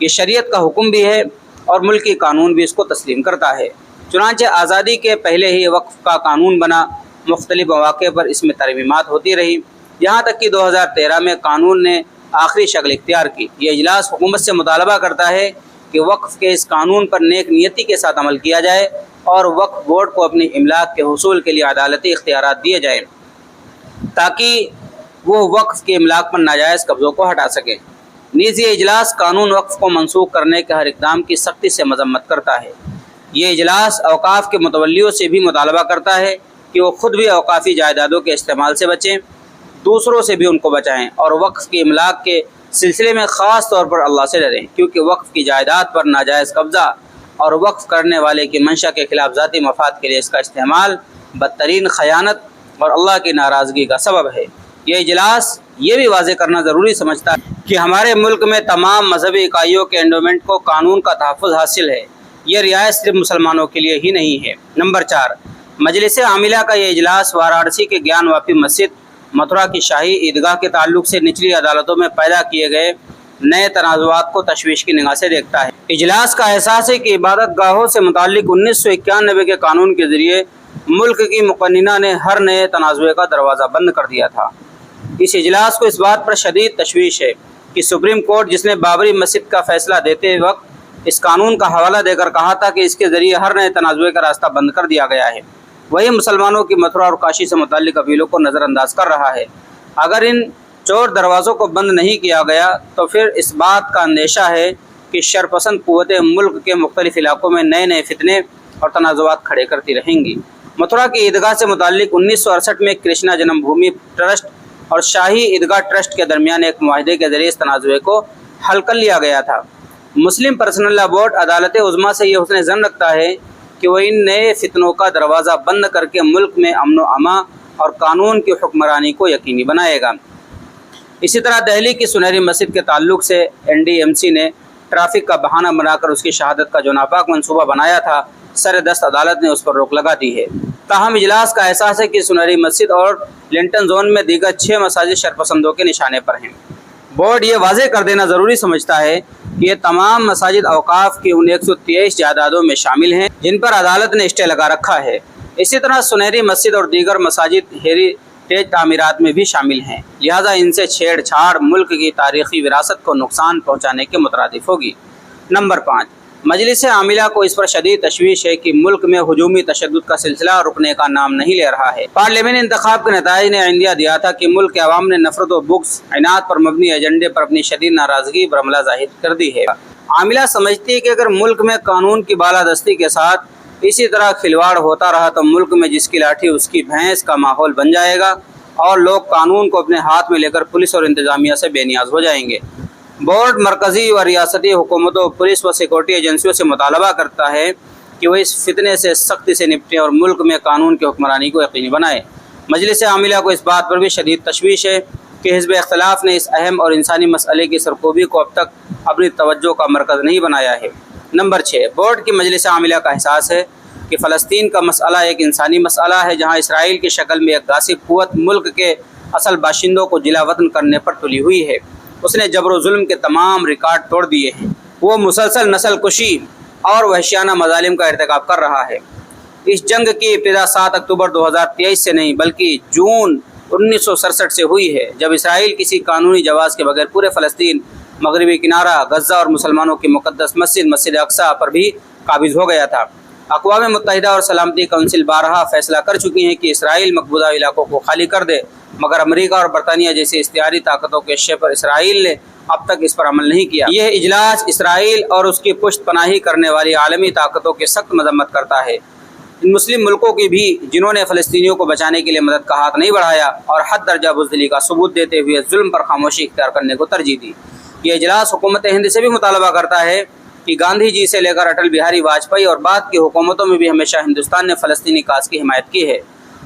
یہ شریعت کا حکم بھی ہے اور ملکی قانون بھی اس کو تسلیم کرتا ہے۔ چنانچہ آزادی کے پہلے ہی وقف کا قانون بنا، مختلف مواقع پر اس میں ترمیمات ہوتی رہی، یہاں تک کہ 2013 میں قانون نے آخری شکل اختیار کی۔ یہ اجلاس حکومت سے مطالبہ کرتا ہے کہ وقف کے اس قانون پر نیک نیتی کے ساتھ عمل کیا جائے اور وقف بورڈ کو اپنی املاک کے حصول کے لیے عدالتی اختیارات دیے جائیں تاکہ وہ وقف کے املاک پر ناجائز قبضوں کو ہٹا سکے۔ نیز یہ اجلاس قانون وقف کو منسوخ کرنے کے ہر اقدام کی سختی سے مذمت کرتا ہے۔ یہ اجلاس اوقاف کے متولیوں سے بھی مطالبہ کرتا ہے کہ وہ خود بھی اوقافی جائیدادوں کے استعمال سے بچیں، دوسروں سے بھی ان کو بچائیں اور وقف کی املاک کے سلسلے میں خاص طور پر اللہ سے ڈریں، کیونکہ وقف کی جائیداد پر ناجائز قبضہ اور وقف کرنے والے کی منشا کے خلاف ذاتی مفاد کے لیے اس کا استعمال بدترین خیانت اور اللہ کی ناراضگی کا سبب ہے۔ یہ اجلاس یہ بھی واضح کرنا ضروری سمجھتا ہے کہ ہمارے ملک میں تمام مذہبی اکائیوں کے انڈومنٹ کو قانون کا تحفظ حاصل ہے۔ یہ رعایت صرف مسلمانوں کے لیے ہی نہیں ہے۔ نمبر 4، مجلس عاملہ کا یہ اجلاس وارانسی کے گیان واپی مسجد، متھرا کی شاہی عیدگاہ کے تعلق سے نچلی عدالتوں میں پیدا کیے گئے نئے تنازعات کو تشویش کی نگاہ سے دیکھتا ہے۔ اجلاس کا احساس ہے کہ عبادت گاہوں سے متعلق 1991 کے قانون کے ذریعے ملک کی مقننہ نے ہر نئے تنازع کا دروازہ بند کر دیا تھا۔ اس اجلاس کو اس بات پر شدید تشویش ہے کہ سپریم کورٹ، جس نے بابری مسجد کا فیصلہ دیتے وقت اس قانون کا حوالہ دے کر کہا تھا کہ اس کے ذریعے ہر نئے تنازع کا راستہ بند کر دیا گیا ہے، وہی مسلمانوں کی متھرا اور کاشی سے متعلق اپیلوں کو نظر انداز کر رہا ہے۔ اگر ان چور دروازوں کو بند نہیں کیا گیا تو پھر اس بات کا اندیشہ ہے کہ شرپسند قوتیں ملک کے مختلف علاقوں میں نئے نئے فتنے اور تنازعات کھڑے کرتی رہیں گی۔ متھرا کی عیدگاہ سے متعلق 1968 میں کرشنا جنم بھومی ٹرسٹ اور شاہی عیدگاہ ٹرسٹ کے درمیان ایک معاہدے کے ذریعے اس تنازع کو حل کر لیا گیا تھا۔ مسلم پرسنل لا بورڈ عدالت عظمیٰ سے یہ حسن ظن رکھتا ہے کہ وہ ان نئے فتنوں کا دروازہ بند کر کے ملک میں امن و امان اور قانون کی حکمرانی کو یقینی بنائے گا۔ اسی طرح دہلی کی سنہری مسجد کے تعلق سے NDMC نے ٹریفک کا بہانہ بنا کر اس کی شہادت کا جو ناپاک منصوبہ بنایا تھا، سر دست عدالت نے اس پر روک لگا دی ہے۔ تاہم اجلاس کا احساس ہے کہ سنہری مسجد اور لنٹن زون میں دیگر 6 مساجد شرپسندوں کے نشانے پر ہیں۔ بورڈ یہ واضح کر دینا ضروری سمجھتا ہے کہ یہ تمام مساجد اوقاف کی ان 123 جائیدادوں میں شامل ہیں جن پر عدالت نے اسٹے لگا رکھا ہے۔ اسی طرح سنہری مسجد اور دیگر مساجد ہیریٹیج تعمیرات میں بھی شامل ہیں، لہذا ان سے چھیڑ چھاڑ ملک کی تاریخی وراثت کو نقصان پہنچانے کے مترادف ہوگی۔ نمبر 5، مجلس عاملہ کو اس پر شدید تشویش ہے کہ ملک میں ہجومی تشدد کا سلسلہ رکنے کا نام نہیں لے رہا ہے۔ پارلیمنٹ انتخاب کے نتائج نے عندیہ دیا تھا کہ ملک کے عوام نے نفرت و بغض، عناد پر مبنی ایجنڈے پر اپنی شدید ناراضگی برملا ظاہر کر دی ہے۔ عاملہ سمجھتی ہے کہ اگر ملک میں قانون کی بالادستی کے ساتھ اسی طرح کھلواڑ ہوتا رہا تو ملک میں جس کی لاٹھی اس کی بھینس کا ماحول بن جائے گا اور لوگ قانون کو اپنے ہاتھ میں لے کر پولیس اور انتظامیہ سے بے نیاز ہو جائیں گے۔ بورڈ مرکزی و ریاستی حکومتوں، پولیس و سیکورٹی ایجنسیوں سے مطالبہ کرتا ہے کہ وہ اس فتنے سے سختی سے نپٹیں اور ملک میں قانون کی حکمرانی کو یقینی بنائے۔ مجلس عاملہ کو اس بات پر بھی شدید تشویش ہے کہ حزب اختلاف نے اس اہم اور انسانی مسئلے کی سرکوبی کو اب تک اپنی توجہ کا مرکز نہیں بنایا ہے۔ نمبر 6، بورڈ کی مجلس عاملہ کا احساس ہے کہ فلسطین کا مسئلہ ایک انسانی مسئلہ ہے، جہاں اسرائیل کی شکل میں ایک غاصب قوت ملک کے اصل باشندوں کو جلا وطن کرنے پر تلی ہوئی ہے۔ اس نے جبر و ظلم کے تمام ریکارڈ توڑ دیے ہیں۔ وہ مسلسل نسل کشی اور وحشیانہ مظالم کا ارتکاب کر رہا ہے۔ اس جنگ کی ابتدا 7 اکتوبر 2023 سے نہیں بلکہ جون 1967 سے ہوئی ہے، جب اسرائیل کسی قانونی جواز کے بغیر پورے فلسطین، مغربی کنارہ، غزہ اور مسلمانوں کی مقدس مسجد اقصیٰ پر بھی قابض ہو گیا تھا۔ اقوام متحدہ اور سلامتی کونسل بارہا فیصلہ کر چکی ہیں کہ اسرائیل مقبوضہ علاقوں کو خالی کر دے، مگر امریکہ اور برطانیہ جیسی اشتہاری طاقتوں کے شے پر اسرائیل نے اب تک اس پر عمل نہیں کیا۔ یہ اجلاس اسرائیل اور اس کی پشت پناہی کرنے والی عالمی طاقتوں کی سخت مذمت کرتا ہے، ان مسلم ملکوں کی بھی جنہوں نے فلسطینیوں کو بچانے کے لیے مدد کا ہاتھ نہیں بڑھایا اور حد درجہ بزدلی کا ثبوت دیتے ہوئے ظلم پر خاموشی اختیار کرنے کو ترجیح دی۔ یہ اجلاس حکومت ہند سے بھی مطالبہ کرتا ہے کہ گاندھی جی سے لے کر اٹل بہاری واجپئی اور بعد کی حکومتوں میں بھی ہمیشہ ہندوستان نے فلسطینی کاز کی حمایت کی ہے۔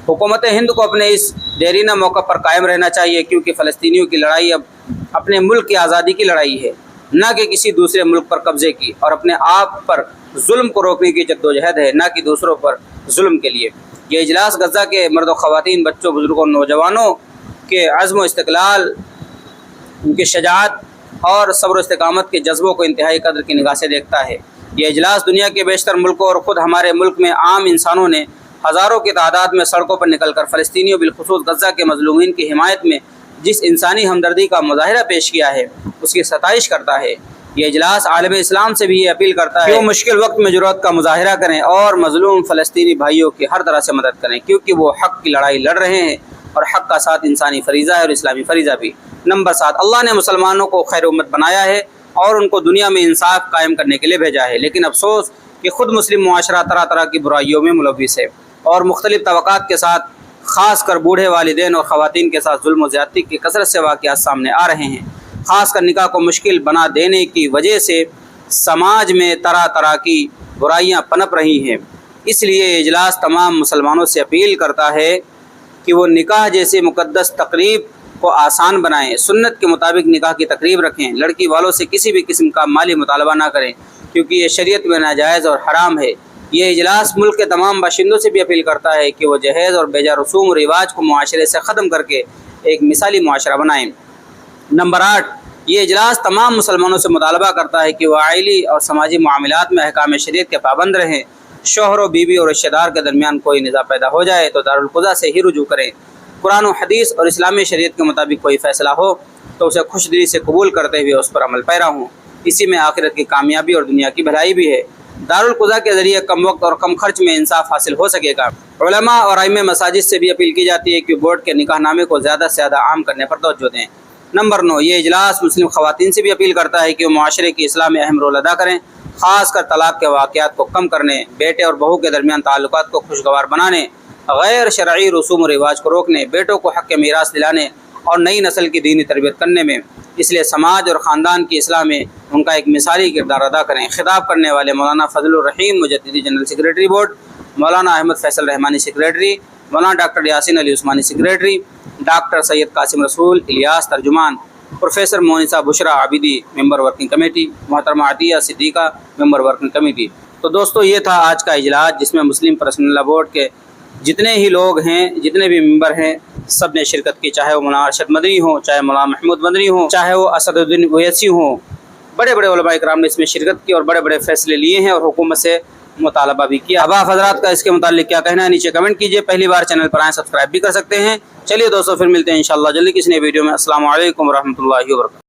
حکومت ہند کو اپنے اس دیرینہ موقع پر قائم رہنا چاہیے، کیونکہ فلسطینیوں کی لڑائی اب اپنے ملک کی آزادی کی لڑائی ہے، نہ کہ کسی دوسرے ملک پر قبضے کی، اور اپنے آپ پر ظلم کو روکنے کی جدوجہد ہے، نہ کہ دوسروں پر ظلم کے لیے۔ یہ اجلاس غزہ کے مرد و خواتین، بچوں، بزرگوں اور نوجوانوں کے عزم و استقلال، ان کی شجاعت اور صبر و استقامت کے جذبوں کو انتہائی قدر کی نگاہ سے دیکھتا ہے۔ یہ اجلاس دنیا کے بیشتر ملکوں اور خود ہمارے ملک میں عام انسانوں نے ہزاروں کی تعداد میں سڑکوں پر نکل کر فلسطینیوں بالخصوص غزہ کے مظلومین کی حمایت میں جس انسانی ہمدردی کا مظاہرہ پیش کیا ہے اس کی ستائش کرتا ہے۔ یہ اجلاس عالم اسلام سے بھی یہ اپیل کرتا ہے کہ وہ مشکل وقت میں جرأت کا مظاہرہ کریں اور مظلوم فلسطینی بھائیوں کی ہر طرح سے مدد کریں، کیونکہ وہ حق کی لڑائی لڑ رہے ہیں اور حق کا ساتھ انسانی فریضہ ہے اور اسلامی فریضہ بھی۔ نمبر 7، اللہ نے مسلمانوں کو خیر امت بنایا ہے اور ان کو دنیا میں انصاف قائم کرنے کے لیے بھیجا ہے، لیکن افسوس کہ خود مسلم معاشرہ طرح طرح کی برائیوں میں ملوث ہے اور مختلف توقعات کے ساتھ خاص کر بوڑھے والدین اور خواتین کے ساتھ ظلم و زیادتی کی کثرت سے واقعات سامنے آ رہے ہیں۔ خاص کر نکاح کو مشکل بنا دینے کی وجہ سے سماج میں طرح طرح کی برائیاں پنپ رہی ہیں۔ اس لیے یہ اجلاس تمام مسلمانوں سے اپیل کرتا ہے کہ وہ نکاح جیسے مقدس تقریب کو آسان بنائیں، سنت کے مطابق نکاح کی تقریب رکھیں، لڑکی والوں سے کسی بھی قسم کا مالی مطالبہ نہ کریں کیونکہ یہ شریعت میں ناجائز اور حرام ہے۔ یہ اجلاس ملک کے تمام باشندوں سے بھی اپیل کرتا ہے کہ وہ جہیز اور بیجا رسوم و رواج کو معاشرے سے ختم کر کے ایک مثالی معاشرہ بنائیں۔ نمبر 8، یہ اجلاس تمام مسلمانوں سے مطالبہ کرتا ہے کہ وہ عائلی اور سماجی معاملات میں احکام شریعت کے پابند رہیں۔ شوہر و بیوی اور رشتہ دار کے درمیان کوئی نزاع پیدا ہو جائے تو دارالقضا سے ہی رجوع کریں۔ قرآن و حدیث اور اسلامی شریعت کے مطابق کوئی فیصلہ ہو تو اسے خوش دلی سے قبول کرتے ہوئے اس پر عمل پیرا ہوں۔ اسی میں آخرت کی کامیابی اور دنیا کی بھلائی بھی ہے۔ دارالقضا کے ذریعے کم وقت اور کم خرچ میں انصاف حاصل ہو سکے گا۔ علماء اور ائمہ مساجد سے بھی اپیل کی جاتی ہے کہ بورڈ کے نکاح نامے کو زیادہ سے زیادہ عام کرنے پر توجہ دیں۔ نمبر 9، یہ اجلاس مسلم خواتین سے بھی اپیل کرتا ہے کہ وہ معاشرے کی اصلاح میں اہم رول ادا کریں، خاص کر طلاق کے واقعات کو کم کرنے، بیٹے اور بہو کے درمیان تعلقات کو خوشگوار بنانے، غیر شرعی رسوم و رواج کو روکنے، بیٹوں کو حق میراث دلانے اور نئی نسل کی دینی تربیت کرنے میں، اس لیے سماج اور خاندان کی اصلاح میں ان کا ایک مثالی کردار ادا کریں۔ خطاب کرنے والے مولانا فضل الرحیم مجددی جنرل سیکریٹری بورڈ، مولانا احمد فیصل رحمانی سیکریٹری، مولانا ڈاکٹر یاسین علی عثمانی سیکریٹری، ڈاکٹر سید قاسم رسول الیاس ترجمان، پروفیسر مونسہ بشرا عابدی ممبر ورکنگ کمیٹی، محترمہ عطیہ صدیقہ ممبر ورکنگ کمیٹی۔ تو دوستو یہ تھا آج کا اجلاس جس میں مسلم پرسنل لا بورڈ کے جتنے ہی لوگ ہیں، جتنے بھی ممبر ہیں، سب نے شرکت کی، چاہے وہ مولانا ارشد مدنی ہوں، چاہے مولانا محمود مدنی ہوں، چاہے وہ اسد الدین اویسی ہوں۔ بڑے بڑے علماء کرام نے اس میں شرکت کی اور بڑے بڑے فیصلے لیے ہیں اور حکومت سے مطالبہ بھی کیا۔ اب آپ حضرات کا اس کے متعلق کیا کہنا ہے نیچے کمنٹ کیجئے۔ پہلی بار چینل پر آئیں سبسکرائب بھی کر سکتے ہیں۔ چلیے دوستو پھر ملتے ہیں انشاءاللہ جلدی کسی نئے ویڈیو میں۔ السلام علیکم ورحمۃ اللہ وبرکاتہ۔